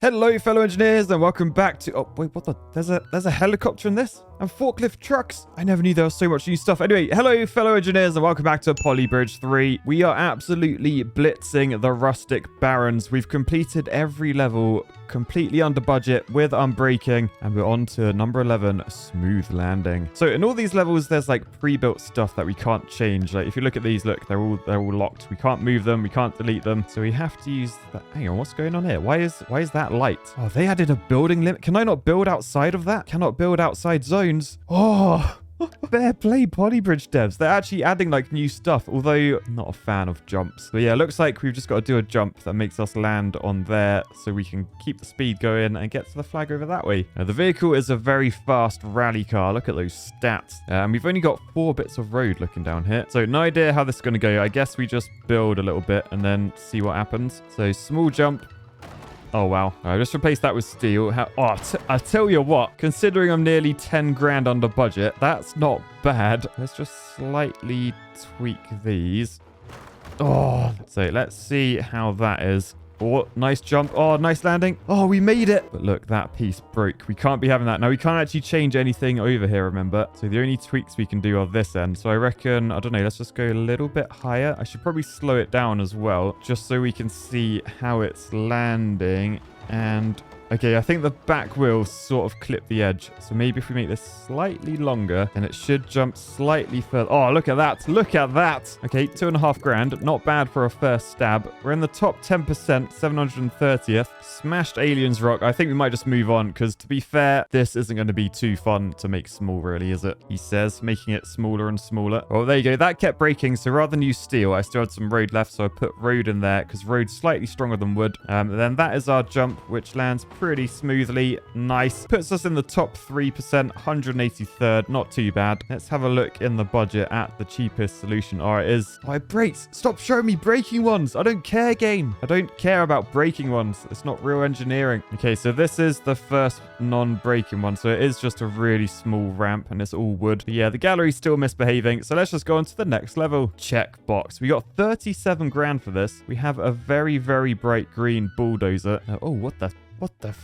Hello, fellow engineers, and welcome back to... Oh, wait, what the... There's a helicopter in this? And forklift trucks? I never knew there was so much new stuff. Anyway, hello, fellow engineers, and welcome back to Drawbridge 3. We are absolutely blitzing the rustic barons. We've completed every level completely under budget with unbreaking, and we're on to number 11, smooth landing. So in all these levels, there's like pre-built stuff that we can't change. Like if you look at these, look, they're all locked. We can't move them. We can't delete them. So we have to use that. Hang on, what's going on here? Why is that light? Oh, they added a building limit. Can I not build outside of that? Cannot build outside zones. Oh, fair play, Drawbridge devs. They're actually adding like new stuff, although I'm not a fan of jumps. But yeah, it looks like we've just got to do a jump that makes us land on there so we can keep the speed going and get to the flag over that way. Now, the vehicle is a very fast rally car. Look at those stats. And we've only got 4 bits of road looking down here. So no idea how this is going to go. I guess we just build a little bit and then see what happens. So small jump. Oh, wow. I just replaced that with steel. I tell you what, considering I'm nearly 10 grand under budget, that's not bad. Let's just slightly tweak these. Oh, so let's see how that is. Oh, nice jump. Oh, nice landing. Oh, we made it. But look, that piece broke. We can't be having that. Now, we can't actually change anything over here, remember? So the only tweaks we can do are this end. So I reckon, I don't know, let's just go a little bit higher. I should probably slow it down as well, just so we can see how it's landing. And okay, I think the back wheels sort of clip the edge. So maybe if we make this slightly longer, then it should jump slightly further. Oh, look at that. Look at that. Okay, 2.5 grand. Not bad for a first stab. We're in the top 10%, 730th. Smashed aliens rock. I think we might just move on because, to be fair, this isn't going to be too fun to make small, really, is it? He says, making it smaller and smaller. Well, there you go. That kept breaking. So rather than use steel, I still had some road left. So I put road in there because road's slightly stronger than wood. Then that is our jump, which lands pretty smoothly. Nice. Puts us in the top 3%, 183rd. Not too bad. Let's have a look in the budget at the cheapest solution. Oh, it is. Oh, it breaks. Stop showing me breaking ones. I don't care, game. I don't care about breaking ones. It's not real engineering. Okay, so this is the first non-breaking one. So it is just a really small ramp and it's all wood. But yeah, the gallery's still misbehaving. So let's just go on to the next level. Checkbox. We got 37 grand for this. We have a very, very bright green bulldozer. Oh, what the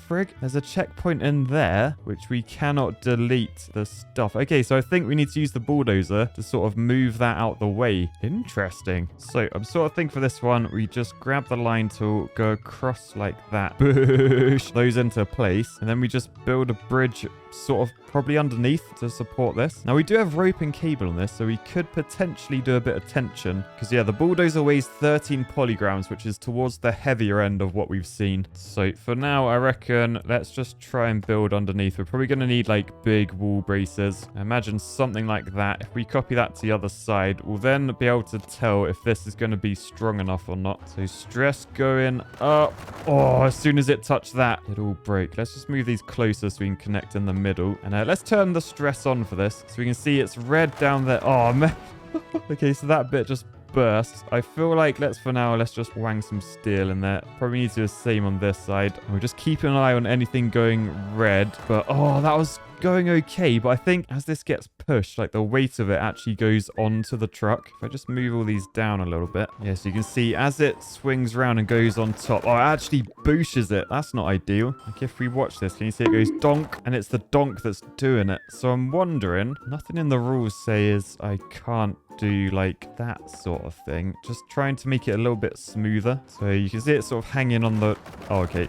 frig? There's a checkpoint in there, which we cannot delete the stuff. Okay, so I think we need to use the bulldozer to sort of move that out the way. Interesting. So I'm sort of thinking for this one, we just grab the line tool, go across like that. Push those into place. And then we just build a bridge sort of probably underneath to support this. Now, we do have rope and cable on this, so we could potentially do a bit of tension. Because, yeah, the bulldozer weighs 13 polygrams, which is towards the heavier end of what we've seen. So for now, I reckon let's just try and build underneath. We're probably going to need, like, big wall braces. I imagine something like that. If we copy that to the other side, we'll then be able to tell if this is going to be strong enough or not. So stress going up. Oh, as soon as it touched that, it'll break. Let's just move these closer so we can connect in the middle. And let's turn the stress on for this so we can see it's red down there. Oh, man. Okay, so that bit just burst. I feel like let's just wang some steel in there. Probably need to do the same on this side. And we'll just keep an eye on anything going red. But oh, that was going okay, but I think as this gets pushed, like the weight of it actually goes onto the truck. If I just move all these down a little bit, yeah, so you can see as it swings around and goes on top, oh, it actually booshes it. That's not ideal. Like if we watch this, can you see it goes donk, and it's the donk that's doing it. So I'm wondering, nothing in the rules says I can't do like that sort of thing. Just trying to make it a little bit smoother. So you can see it sort of hanging on the... Oh, okay.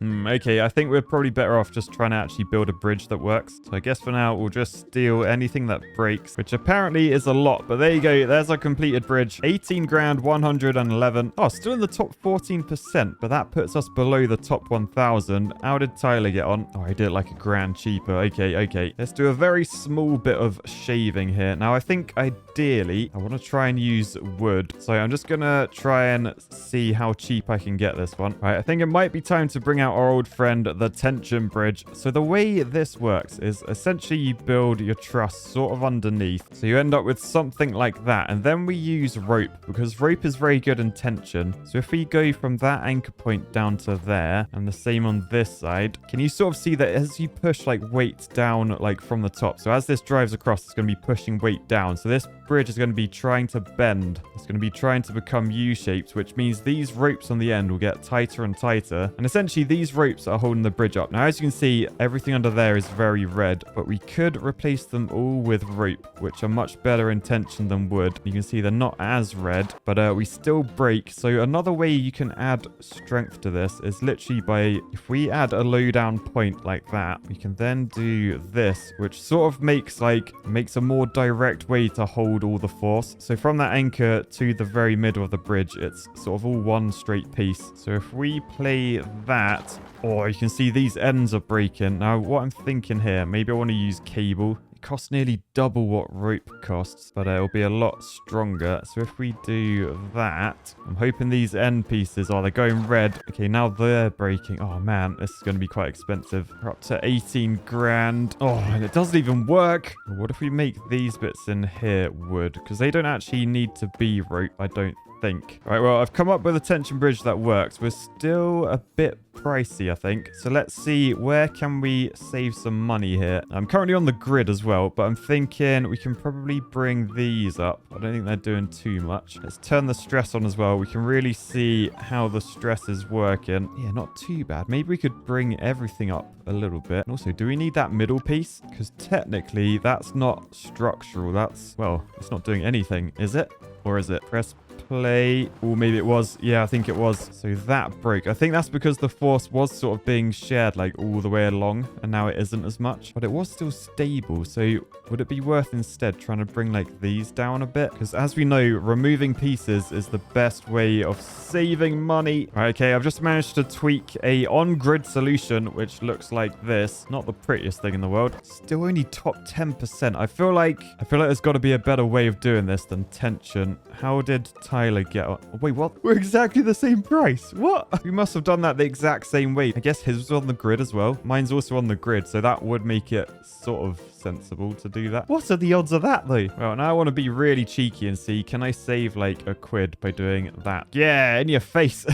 Okay, I think we're probably better off just trying to actually build a bridge that works. So I guess for now, we'll just steal anything that breaks, which apparently is a lot. But there you go. There's our completed bridge. 18 grand, 111. Oh, still in the top 14%, but that puts us below the top 1,000. How did Tyler get on? Oh, he did it like a grand cheaper. Okay. Let's do a very small bit of shaving here. Now, I think ideally, I want to try and use wood. So I'm just going to try and see how cheap I can get this one. All right, I think it might be time to bring out our old friend, the tension bridge. So the way this works is essentially you build your truss sort of underneath. So you end up with something like that. And then we use rope because rope is very good in tension. So if we go from that anchor point down to there and the same on this side, can you sort of see that as you push like weight down like from the top? So as this drives across, it's going to be pushing weight down. So this bridge is going to be trying to bend. It's going to be trying to become U-shaped, which means these ropes on the end will get tighter and tighter. And essentially essentially these ropes are holding the bridge up. Now, as you can see, everything under there is very red, but we could replace them all with rope, which are much better in tension than wood. You can see they're not as red, but we still break. So another way you can add strength to this is literally by, if we add a low down point like that, we can then do this, which sort of makes a more direct way to hold all the force. So from that anchor to the very middle of the bridge, it's sort of all one straight piece. So if we play that, oh, you can see these ends are breaking. Now, what I'm thinking here, maybe I want to use cable. It costs nearly double what rope costs, but it'll be a lot stronger. So if we do that, I'm hoping these end pieces, they're going red. Okay, now they're breaking. Oh man, this is going to be quite expensive. We're up to 18 grand. Oh, and it doesn't even work. What if we make these bits in here wood? Because they don't actually need to be rope, I don't think. All right, well, I've come up with a tension bridge that works. We're still a bit pricey, I think. So let's see, where can we save some money here? I'm currently on the grid as well, but I'm thinking we can probably bring these up. I don't think they're doing too much. Let's turn the stress on as well. We can really see how the stress is working. Yeah, not too bad. Maybe we could bring everything up a little bit. And also, do we need that middle piece? Because technically, that's not structural. That's, well, it's not doing anything, is it? Or is it? Press play. Oh, maybe it was. Yeah, I think it was. So that broke. I think that's because the force was sort of being shared like all the way along, and now it isn't as much. But it was still stable. So would it be worth instead trying to bring like these down a bit? Because as we know, removing pieces is the best way of saving money. Right, okay, I've just managed to tweak a on-grid solution, which looks like this. Not the prettiest thing in the world. Still only top 10%. I feel like there's got to be a better way of doing this than tension. How did Tyler get on? Oh, wait, what? We're exactly the same price. What? We must have done that the exact same way. I guess his was on the grid as well. Mine's also on the grid, so that would make it sort of sensible to do that. What are the odds of that, though? Well, now I want to be really cheeky and see, can I save like £1 by doing that? Yeah, in your face.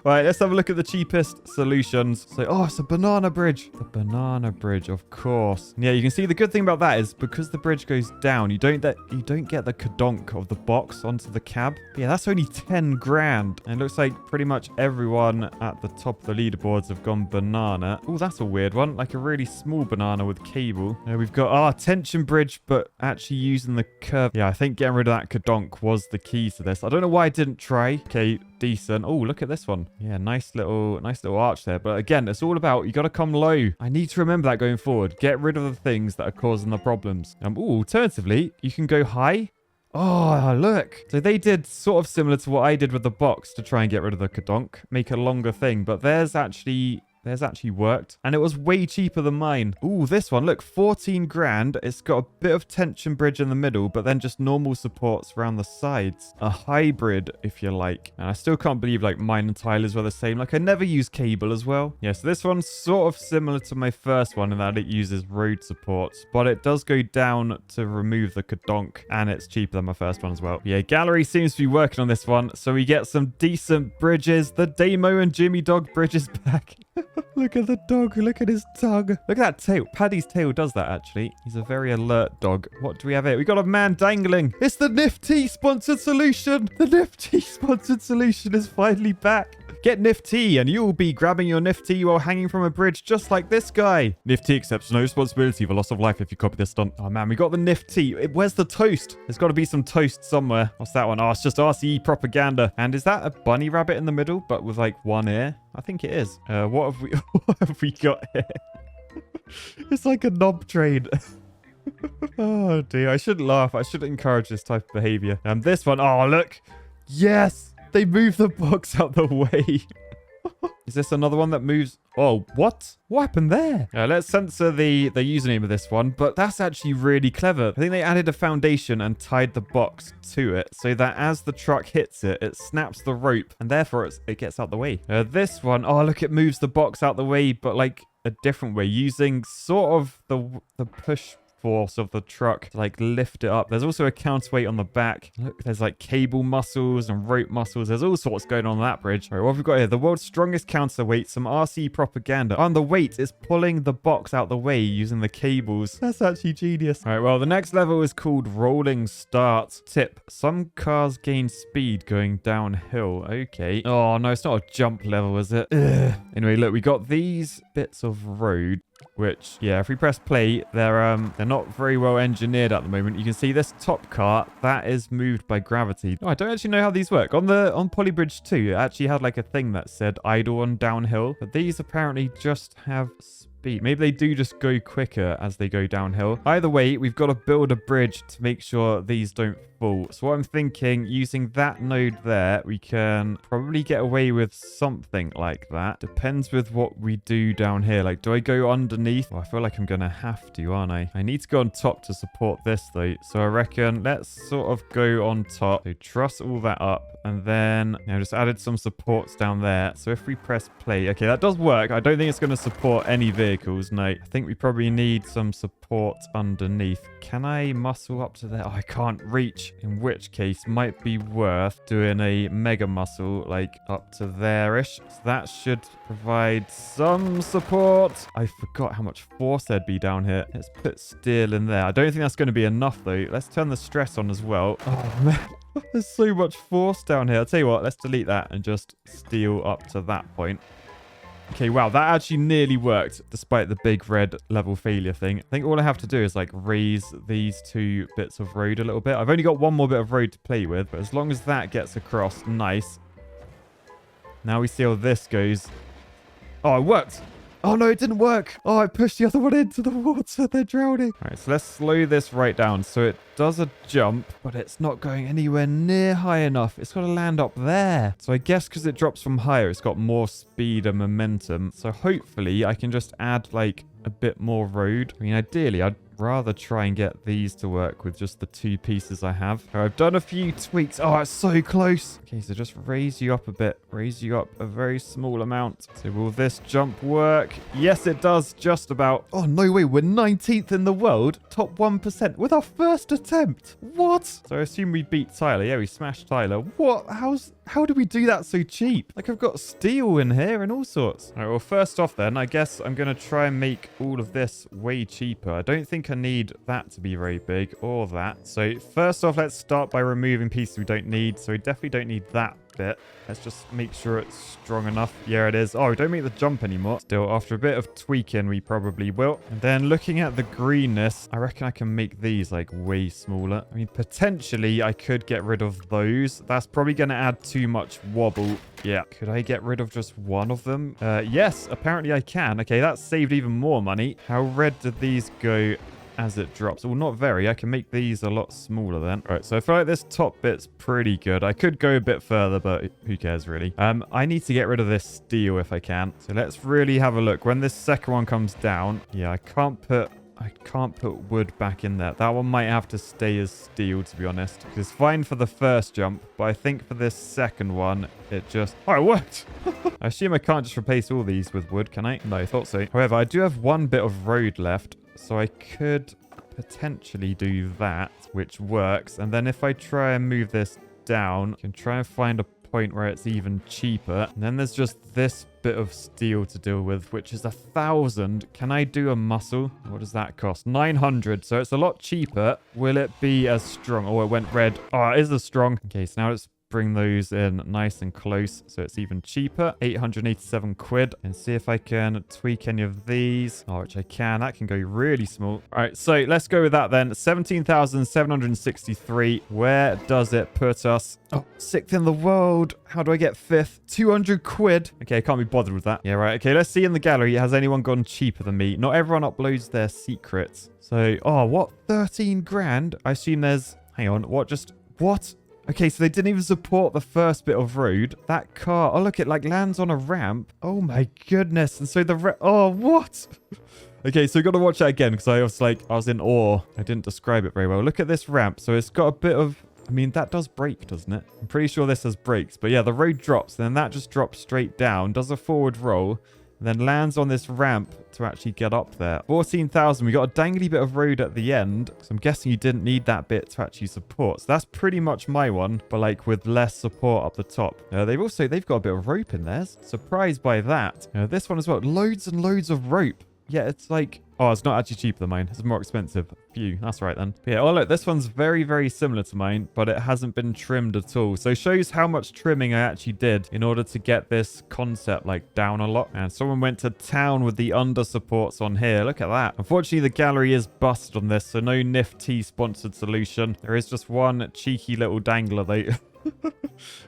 Right, let's have a look at the cheapest solutions. So, oh, it's a banana bridge. The banana bridge, of course. Yeah, you can see the good thing about that is because the bridge goes down, you don't get the kadonk of the box onto the cab. But yeah, that's only 10 grand. And it looks like pretty much everyone at the top of the leaderboards have gone banana. Oh, that's a weird one. Like a really small banana with cable. We've got our tension bridge, but actually using the curve. Yeah, I think getting rid of that kadonk was the key to this. I don't know why I didn't try. Okay, decent. Oh, look at this one. Yeah, nice little arch there. But again, it's all about, you got to come low. I need to remember that going forward. Get rid of the things that are causing the problems. Alternatively, you can go high. Oh, look. So they did sort of similar to what I did with the box to try and get rid of the kadonk. Make a longer thing. But theirs actually worked, and it was way cheaper than mine. Ooh, this one, look, 14 grand. It's got a bit of tension bridge in the middle, but then just normal supports around the sides. A hybrid, if you like. And I still can't believe like mine and Tyler's were the same. Like I never use cable as well. Yeah, so this one's sort of similar to my first one in that it uses road supports, but it does go down to remove the kadonk, and it's cheaper than my first one as well. Yeah, Gallery seems to be working on this one, so we get some decent bridges. The Damo and Jimmy Dog bridge is back. Look at the dog. Look at his tongue. Look at that tail. Paddy's tail does that, actually. He's a very alert dog. What do we have here? We got a man dangling. It's the Nifty sponsored solution. The Nifty sponsored solution is finally back. Get Nifty and you'll be grabbing your Nifty while hanging from a bridge just like this guy. Nifty accepts no responsibility for loss of life if you copy this stunt. Oh man, we got the Nifty. Where's the toast? There's got to be some toast somewhere. What's that one? Oh, it's just RCE propaganda. And is that a bunny rabbit in the middle but with like one ear? I think it is. What have we got here? It's like a knob train. Oh dear, I shouldn't laugh. I shouldn't encourage this type of behavior. And this one, oh look. Yes! They moved the box out the way. Is this another one that moves? Oh, what? What happened there? Let's censor the username of this one, but that's actually really clever. I think they added a foundation and tied the box to it so that as the truck hits it, it snaps the rope and therefore it gets out the way. This one, oh, look, it moves the box out the way, but like a different way using sort of the push force of the truck to like lift it up. There's also a counterweight on the back. Look, there's like cable muscles and rope muscles. There's all sorts going on that bridge. All right, what have we got here? The world's strongest counterweight, some RC propaganda. And the weight is pulling the box out the way using the cables. That's actually genius. All right, well, the next level is called rolling start. Tip, some cars gain speed going downhill. Okay. Oh, no, it's not a jump level, is it? Ugh. Anyway, look, we got these bits of road, which, yeah, if we press play, they're not very well engineered at the moment. You can see this top car, that is moved by gravity. Oh, I don't actually know how these work. On Polybridge 2, it actually had like a thing that said idle on downhill, but these apparently just have speed. Maybe they do just go quicker as they go downhill. Either way, we've got to build a bridge to make sure these don't fall. So what I'm thinking, using that node there, we can probably get away with something like that. Depends with what we do down here. Like, do I go underneath? Well, I feel like I'm going to have to, aren't I? I need to go on top to support this, though. So I reckon let's sort of go on top. So truss all that up. And then, you know, just added some supports down there. So if we press play, okay, that does work. I don't think it's going to support any vehicles. No, I think we probably need some support underneath. Can I muscle up to there? Oh, I can't reach. In which case, might be worth doing a mega muscle, like up to there-ish. So that should provide some support. I forgot how much force there'd be down here. Let's put steel in there. I don't think that's going to be enough, though. Let's turn the stress on as well. Oh, man. There's so much force down here. I'll tell you what, let's delete that and just steel up to that point. Okay, wow, that actually nearly worked despite the big red level failure thing. I think all I have to do is like raise these two bits of road a little bit. I've only got one more bit of road to play with, but as long as that gets across, nice. Now we see how this goes. Oh, it worked. Oh, no, it didn't work. Oh, I pushed the other one into the water. They're drowning. All right, so let's slow this right down. So it does a jump, but it's not going anywhere near high enough. It's got to land up there. So I guess because it drops from higher, it's got more speed and momentum. So hopefully I can just add like a bit more road. I mean, ideally, I'd rather try and get these to work with just the two pieces I have. I've done a few tweaks. Oh, it's so close. Okay, so just raise you up a bit. Raise you up a very small amount. So will this jump work? Yes, it does. Just about. Oh, no way. We're 19th in the world. Top 1% with our first attempt. What? So I assume we beat Tyler. Yeah, we smashed Tyler. What? How did we do that so cheap? Like, I've got steel in here and all sorts. All right, well, first off then, I guess I'm going to try and make all of this way cheaper. I don't think I need that to be very big or that. So first off, let's start by removing pieces we don't need. So we definitely don't need that bit. Let's just make sure it's strong enough. Yeah, it is. Oh, we don't make the jump anymore. Still, after a bit of tweaking, we probably will. And then looking at the greenness, I reckon I can make these like way smaller. I mean, potentially I could get rid of those. That's probably going to add too much wobble. Yeah. Could I get rid of just one of them? Yes, apparently I can. Okay, that saved even more money. How red did these go as it drops? Well, not very. I can make these a lot smaller then. All right, so I feel like this top bit's pretty good. I could go a bit further, but who cares really? I need to get rid of this steel if I can. So let's really have a look. When this second one comes down, yeah, I can't put wood back in there. That one might have to stay as steel, to be honest. It's fine for the first jump, but I think for this second one, it just... Oh, it worked! I assume I can't just replace all these with wood, can I? No, I thought so. However, I do have one bit of road left, so I could potentially do that, which works. And then if I try and move this down, I can try and find a point where it's even cheaper. And then there's just this bit of steel to deal with, which is 1,000. Can I do a muscle? What does that cost? 900. So it's a lot cheaper. Will it be as strong? Oh, it went red. Oh, it is as strong. Okay, so now let's bring those in nice and close so it's even cheaper. 887 quid. And see if I can tweak any of these. Oh, which I can. That can go really small. All right, so let's go with that then. 17,763. Where does it put us? Oh, 6th in the world. How do I get 5th? 200 quid. Okay, I can't be bothered with that. Yeah, right. Okay, let's see in the gallery. Has anyone gone cheaper than me? Not everyone uploads their secrets. So, oh, what? 13 grand? I assume there's... Hang on. What? Okay, so they didn't even support the first bit of road. That car, oh, look, it like lands on a ramp. Oh my goodness. And so oh, what? Okay, so you got to watch that again because I was in awe. I didn't describe it very well. Look at this ramp. So it's got a bit of, I mean, that does brake, doesn't it? I'm pretty sure this has brakes. But yeah, the road drops, and then that just drops straight down, does a forward roll, and then lands on this ramp to actually get up there. 14,000. We got a dangly bit of road at the end. So I'm guessing you didn't need that bit to actually support. So that's pretty much my one, but like with less support up the top. They've got a bit of rope in theirs. Surprised by that. This one as well. Loads and loads of rope. Yeah, it's like... Oh, it's not actually cheaper than mine. It's more expensive. Phew, that's right then. But yeah, oh look, this one's very, very similar to mine, but it hasn't been trimmed at all. So it shows how much trimming I actually did in order to get this concept like down a lot. And someone went to town with the under supports on here. Look at that. Unfortunately, the gallery is busted on this, so no Nifty sponsored solution. There is just one cheeky little dangler though.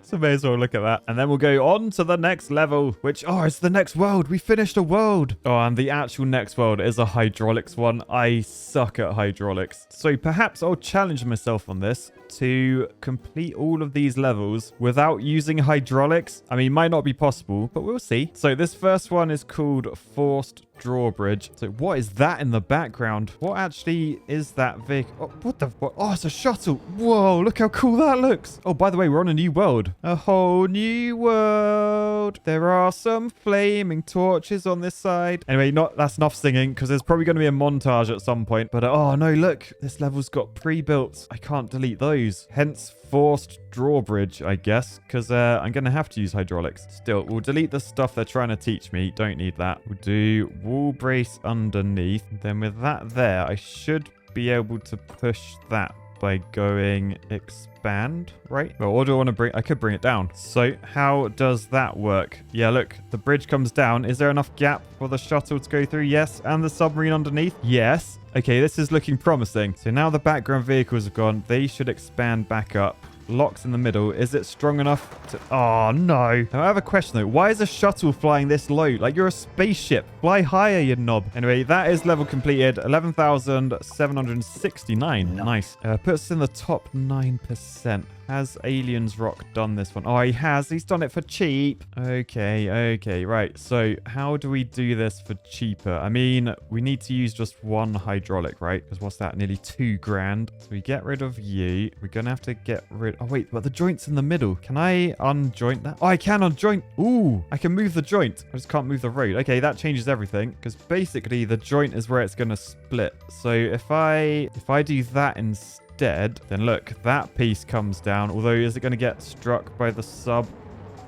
So may as well look at that. And then we'll go on to the next level, which, oh, it's the next world. We finished a world. Oh, and the actual next world is a hydraulics one. I suck at hydraulics. So perhaps I'll challenge myself on this to complete all of these levels without using hydraulics. I mean, might not be possible, but we'll see. So this first one is called Forced Drawbridge. So what is that in the background? What actually is that vehicle? Oh, what the? What? Oh, it's a shuttle. Whoa, look how cool that looks. Oh, by the way, we're on a new world. A whole new world. There are some flaming torches on this side. Anyway, that's enough singing because there's probably going to be a montage at some point. But oh no, look, this level's got pre-built. I can't delete those. Hence Forced Drawbridge, I guess, because I'm going to have to use hydraulics. Still, we'll delete the stuff they're trying to teach me. Don't need that. We'll do wall brace underneath. Then with that there, I should be able to push that by going expand, right? Well, what do I want to bring? I could bring it down. So how does that work? Yeah, look, the bridge comes down. Is there enough gap for the shuttle to go through? Yes. And the submarine underneath? Yes. Okay, this is looking promising. So now the background vehicles have gone. They should expand back up. Locks in the middle. Is it strong enough to... Oh, no. Now, I have a question, though. Why is a shuttle flying this low? Like, you're a spaceship. Fly higher, you knob. Anyway, that is level completed. 11,769. Nice. Puts us in the top 9%. Has Aliens Rock done this one? Oh, he has. He's done it for cheap. Okay, right. So how do we do this for cheaper? I mean, we need to use just one hydraulic, right? Because what's that? Nearly 2 grand. So we get rid of you. We're going to have to get rid... Oh, wait, but the joint's in the middle. Can I unjoint that? Oh, I can unjoint. Ooh, I can move the joint. I just can't move the road. Okay, that changes everything because basically the joint is where it's going to split. So if I do that instead, then look, that piece comes down. Although, is it going to get struck by the sub?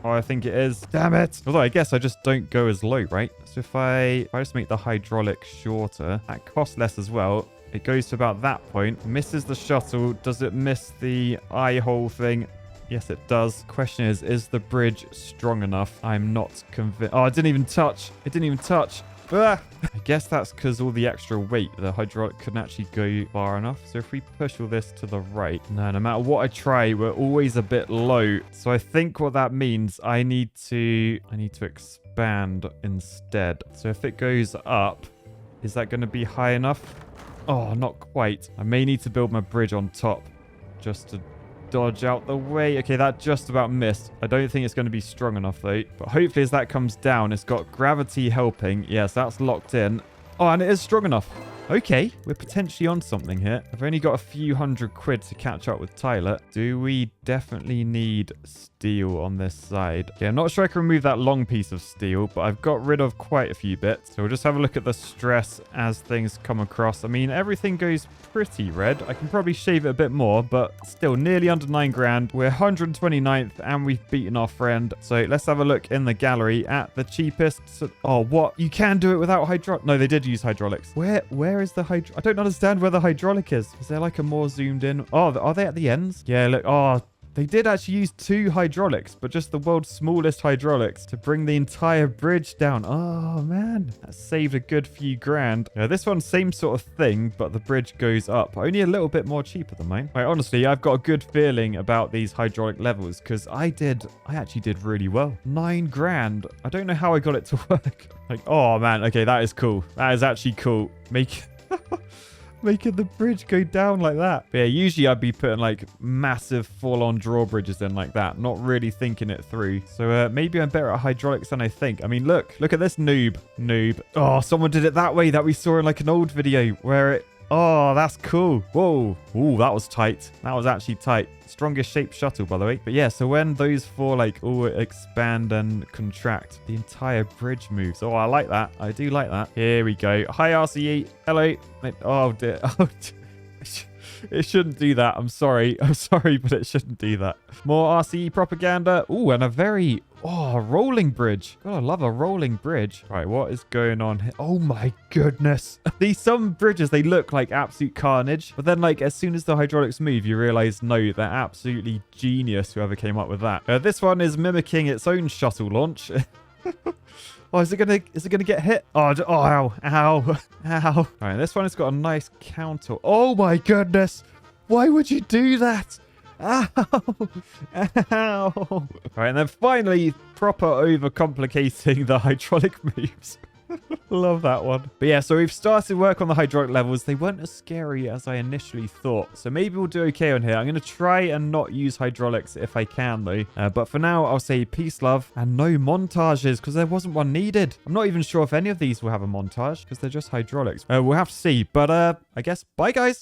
Oh, I think it is. Damn it. Although, I guess I just don't go as low, right? So if I just make the hydraulic shorter, that costs less as well. It goes to about that point. Misses the shuttle. Does it miss the eye hole thing? Yes, it does. Question is the bridge strong enough? I'm not convinced. Oh, it didn't even touch. It didn't even touch. Ah! I guess that's because all the extra weight, the hydraulic couldn't actually go far enough. So if we push all this to the right, no matter what I try, we're always a bit low. So I think what that means, I need to expand instead. So if it goes up, is that going to be high enough? Oh, not quite. I may need to build my bridge on top just to dodge out the way. Okay, that just about missed. I don't think it's going to be strong enough though. But hopefully as that comes down, it's got gravity helping. Yes, that's locked in. Oh, and it is strong enough. Okay, we're potentially on something here. I've only got a few £100 to catch up with Tyler. Do we definitely need steel on this side? Okay, I'm not sure I can remove that long piece of steel, but I've got rid of quite a few bits. So we'll just have a look at the stress as things come across. I mean, everything goes pretty red. I can probably shave it a bit more, but still nearly under 9 grand. We're 129th and we've beaten our friend. So let's have a look in the gallery at the cheapest. Oh, what? You can do it without hydraulic? No, they did use hydraulics. Where is the hydraulic? I don't understand where the hydraulic is. Is there like a more zoomed in? Oh, are they at the ends? Yeah, look. Oh, they did actually use 2 hydraulics, but just the world's smallest hydraulics to bring the entire bridge down. Oh, man. That saved a good few grand. Yeah, this one's same sort of thing, but the bridge goes up. Only a little bit more cheaper than mine. Right, honestly, I've got a good feeling about these hydraulic levels because I actually did really well. 9 grand. I don't know how I got it to work. Like, oh, man. Okay, that is cool. That is actually cool. Making the bridge go down like that. But yeah, usually I'd be putting like massive full-on drawbridges in like that, not really thinking it through. So maybe I'm better at hydraulics than I think. I mean, look at this noob. Oh, someone did it that way that we saw in like an old video where Oh, that's cool. Whoa. Ooh, that was tight. That was actually tight. Strongest shaped shuttle, by the way. But yeah, so when those four like all expand and contract, the entire bridge moves. Oh, I like that. I do like that. Here we go. Hi, RCE. Hello. Oh, dear. Oh, dear. It shouldn't do that. I'm sorry. I'm sorry, but it shouldn't do that. More RCE propaganda. Ooh, and a very... Oh, a rolling bridge. God, I love a rolling bridge. Right, what is going on here? Oh my goodness. Some bridges, they look like absolute carnage. But then, like, as soon as the hydraulics move, you realize, no, they're absolutely genius, whoever came up with that. This one is mimicking its own shuttle launch. Oh, is it gonna get hit? Oh, ow, ow, ow. All right, this one has got a nice counter. Oh my goodness. Why would you do that? Ow! Ow! All right, and then finally, proper overcomplicating the hydraulic moves. Love that one. But yeah, so we've started work on the hydraulic levels. They weren't as scary as I initially thought. So maybe we'll do okay on here. I'm going to try and not use hydraulics if I can, though. But for now, I'll say peace, love, and no montages because there wasn't one needed. I'm not even sure if any of these will have a montage because they're just hydraulics. We'll have to see. But I guess bye, guys.